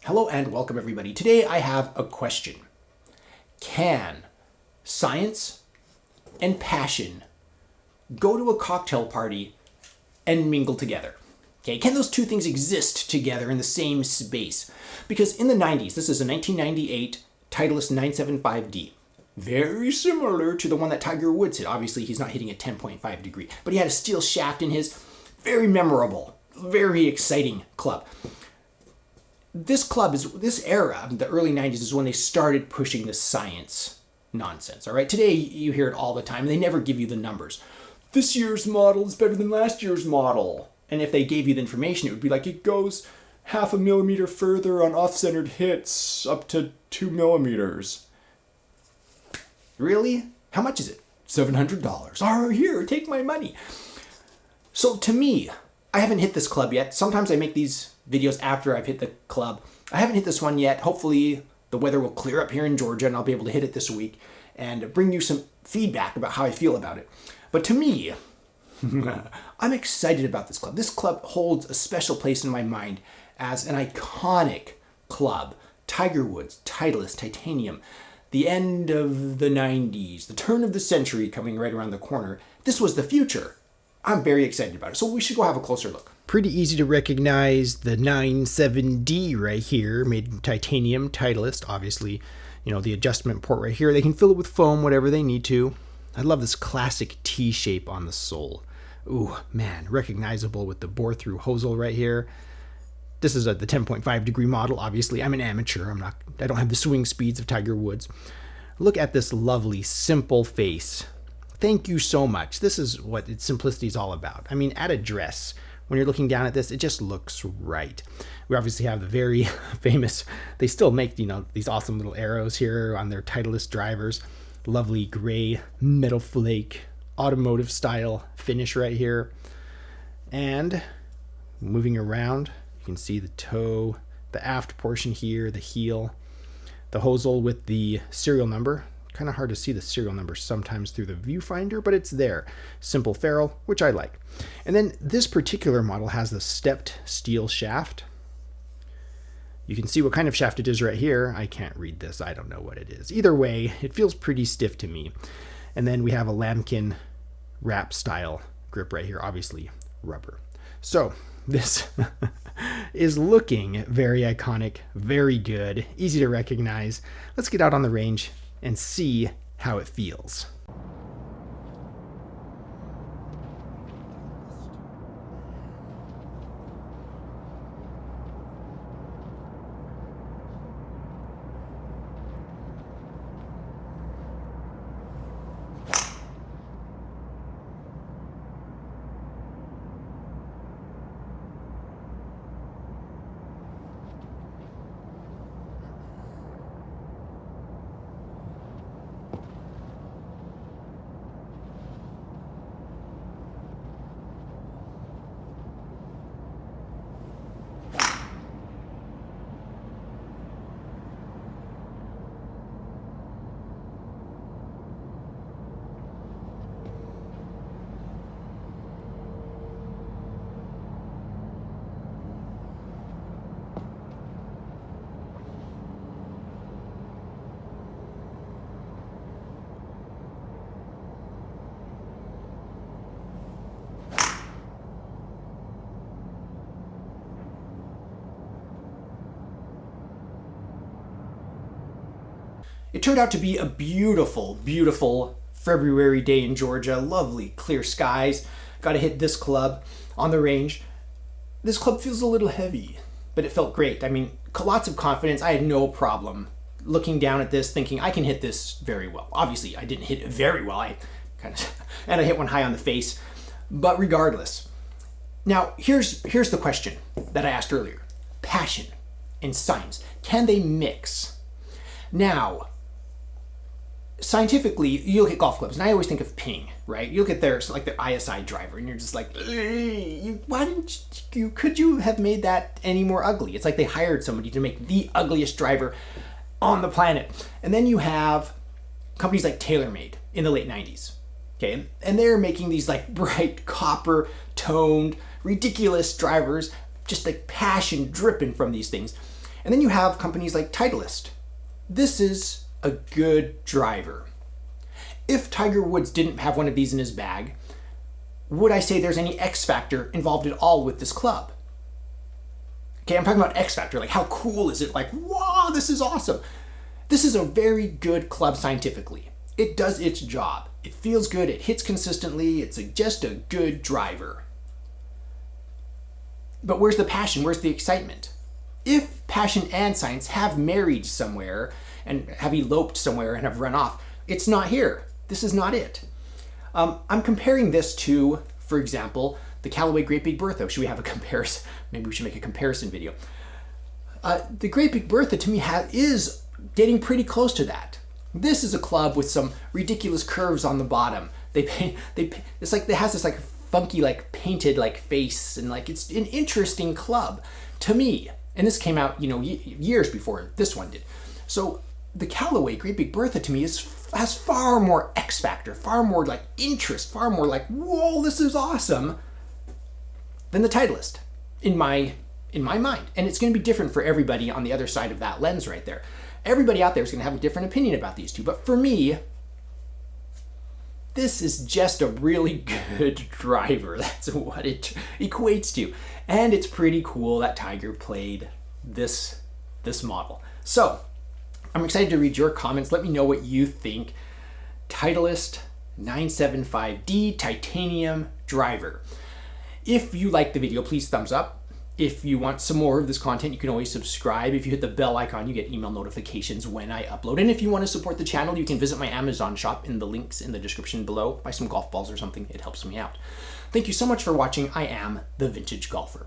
Hello and welcome everybody. Today I have a question. Can science and passion go to a cocktail party and mingle together? Okay, can those two things exist together in the same space? Because in the 90s, this is a 1998 Titleist 975D. Very similar to the one that Tiger Woods hit. Obviously, he's not hitting a 10.5 degree, but he had a steel shaft in his. Very memorable, very exciting club. This era, the early 90s, is when they started pushing the science nonsense, all right? Today, you hear it all the time. They never give you the numbers. This year's model is better than last year's model. And if they gave you the information, it would be like it goes 0.5 millimeter further on off-centered hits up to 2 millimeters. Really? How much is it? $700. Oh, here, take my money. So to me, I haven't hit this club yet. Sometimes I make these videos after I've hit the club. I haven't hit this one yet. Hopefully the weather will clear up here in Georgia and I'll be able to hit it this week and bring you some feedback about how I feel about it. But to me, I'm excited about this club. This club holds a special place in my mind as an iconic club. Tiger Woods, Titleist, Titanium, the end of the 90s, the turn of the century coming right around the corner. This was the future. I'm very excited about it. So we should go have a closer look. Pretty easy to recognize the 97D right here, made in titanium, Titleist, obviously, the adjustment port right here. They can fill it with foam, whatever they need to. I love this classic T shape on the sole. Ooh, man, recognizable with the bore-through hosel right here. This is the 10.5 degree model, obviously. I'm an amateur. I don't have the swing speeds of Tiger Woods. Look at this lovely, simple face. Thank you so much. This is what its simplicity is all about. I mean, at a dress, when you're looking down at this, it just looks right. We obviously have the very famous, they still make, these awesome little arrows here on their Titleist drivers. Lovely gray metal flake, automotive style finish right here. And moving around, you can see the toe, the aft portion here, the heel, the hosel with the serial number. Kind of hard to see the serial number sometimes through the viewfinder, but it's there. Simple ferrule, which I like. And then this particular model has the stepped steel shaft. You can see what kind of shaft it is right here. I can't read this. I don't know what it is. Either way, it feels pretty stiff to me. And then we have a lambkin wrap style grip right here, obviously rubber. So this is looking very iconic, very good, easy to recognize. Let's get out on the range and see how it feels. It turned out to be a beautiful, beautiful February day in Georgia. Lovely, clear skies. Got to hit this club on the range. This club feels a little heavy, but it felt great. I mean, lots of confidence. I had no problem looking down at this, thinking I can hit this very well. Obviously, I didn't hit it very well. And I hit one high on the face. But regardless, now here's the question that I asked earlier: passion and science, can they mix? Now, scientifically, you look at golf clubs, and I always think of Ping, right? You look at their ISI driver, and you're just like, why didn't you? Could you have made that any more ugly? It's like they hired somebody to make the ugliest driver on the planet. And then you have companies like TaylorMade in the late 90s, okay? And they're making these like bright copper toned, ridiculous drivers, just like passion dripping from these things. And then you have companies like Titleist. This is a good driver. If Tiger Woods didn't have one of these in his bag, would I say there's any X factor involved at all with this club? Okay, I'm talking about X factor, like how cool is it? Like, wow, this is awesome. This is a very good club scientifically. It does its job. It feels good, it hits consistently, it's just a good driver. But where's the passion? Where's the excitement? If passion and science have married somewhere and have eloped somewhere and have run off, it's not here. This is not it. I'm comparing this to, for example, the Callaway Great Big Bertha. Should we have a comparison? Maybe we should make a comparison video. The Great Big Bertha to me is getting pretty close to that. This is a club with some ridiculous curves on the bottom. It's like it has this like funky like painted like face, and like it's an interesting club to me. And this came out, years before this one did. So the Callaway Great Big Bertha to me has far more X factor, far more like interest, far more like, whoa, this is awesome, than the Titleist in my mind. And it's going to be different for everybody on the other side of that lens right there. Everybody out there is going to have a different opinion about these two. But for me, this is just a really good driver. That's what it equates to. And it's pretty cool that Tiger played this model. So I'm excited to read your comments. Let me know what you think. Titleist 975D titanium driver. If you like the video, please thumbs up. If you want some more of this content, you can always subscribe. If you hit the bell icon, you get email notifications when I upload. And if you want to support the channel, you can visit my Amazon shop in the links in the description below. Buy some golf balls or something. It helps me out. Thank you so much for watching. I am the Vintage Golfer.